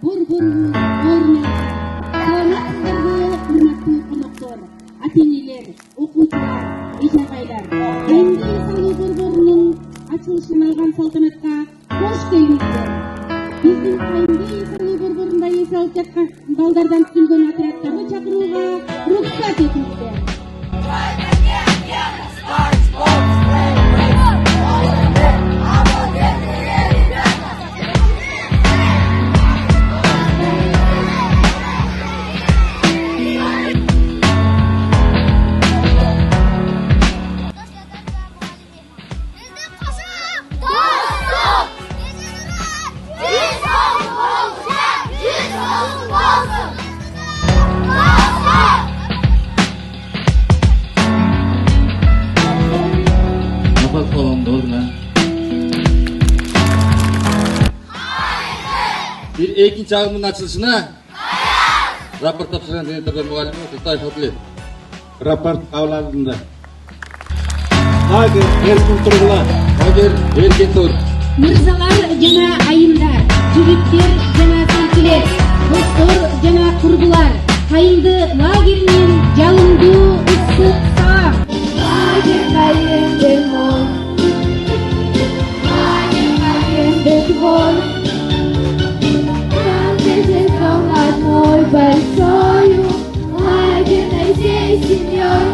Борборубуз орун саламатсыздарбы, урматтуу коноктор, ата-энелер, окуучулар, эч агайлар. Кайымды эл салуу борборунун ачылышын алган салтанатка кош келиңиздер. Биздин Кайымды эл салуу борборунда эс алып жаткан балдардан түзүлгөн отрядтарды чакырууга уруксат этиңиздер. Bir ekинчи агымдын ачылышына рапорт тапшырган Зейнептер мугалими Култаев Абдулет. Рапорт кабыл алынды. Лагерь эркин тургула. Лагерь эркин тур. Мырзалар жана айымдар, жигиттер жана серкелер, достор жана курбулар, Кайымды лагеринен жалындуу ысык саа. Лагерь кайым мол. Лагерь кайым бетбол. Мой большой лагерь, здесь семьей.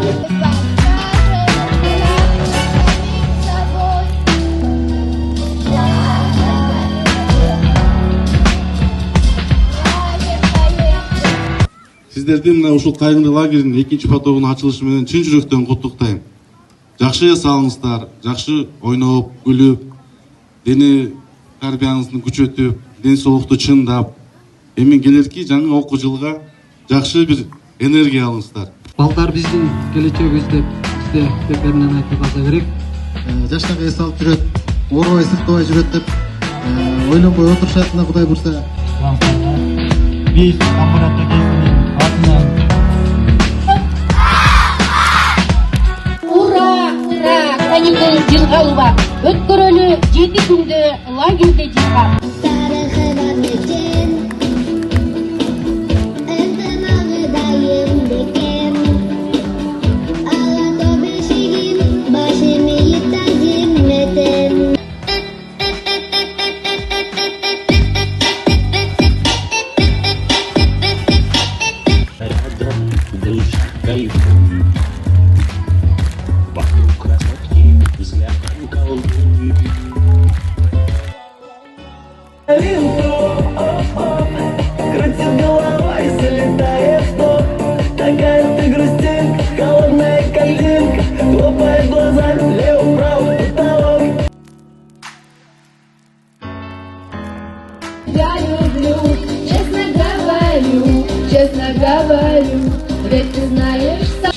Сиздерди мына ушул Кайымды лагеринин экинчи потогунун ачылышы менен чын жүрөктөн куттуктайм. Жакшы эс алыңыздар, жакшы ойноп, күлүп, дене тарбияңызды күчөтүп, ден соолукту чындап, эми келерки жаңы окуу жылга жакшы бир энергия алыңыздар. Балдар биздин келечегибиз деп бизде бекеринен айтып калса керек. Жаштарга эс алып жүрөт, оорубай сыктабай жүрөт деп ойлонбой отурушат да Кудай бурса. Биз аппарат агенттигинин атынан Ура, ура, Кайымды жыргалууга өткөрөлү 7 күндө лагерде жыргап. Крутит головой, залетает стоп. Такая ты грустинка, холодная картинка. Хлопает глазами, лево-право, потолок. Я люблю, честно говорю, ведь ты знаешь сам.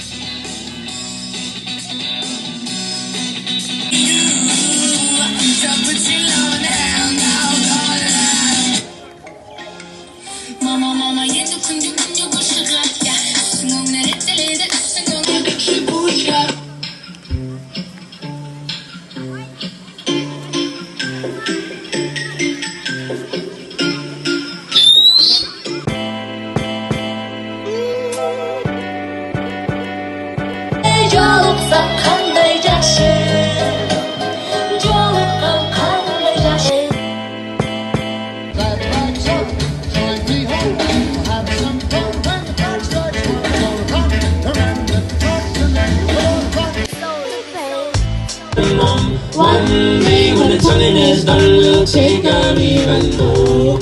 One day when the turning is done, we'll take an even more.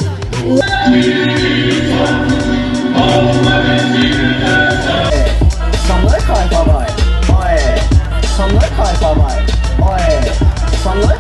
Samlar kayfabay, oy. Samlar kayfabay, oy. Samlar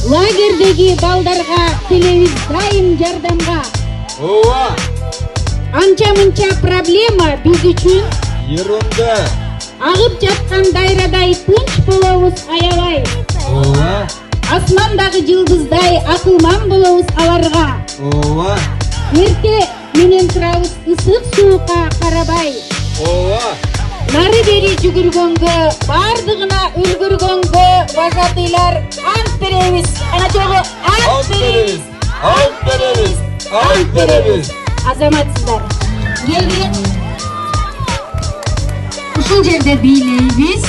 Лагердеги балдарга келебиз дайым жардамга. Ооба. Анча мынча проблема биз үчүн Ерунда. агып жаткан дайрадай тынч болобуз аябай. Ооба. Асмандагы жылдыздай акылман болобуз аларга. Ооба. Эрте менен турабыз ысык суукка карабай. Ооба. Нары бери жүгүргөнгө, бардыгына үлгүргөнгө вожатыйлар ант беребиз. Ана жогу ант беребиз. Ант беребиз. Ант беребиз. Азаматсыздар, келдик. Ушул жерде бийлейбиз.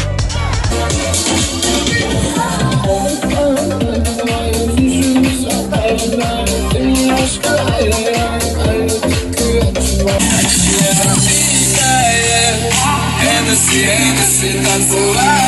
Hennessy, tanzura.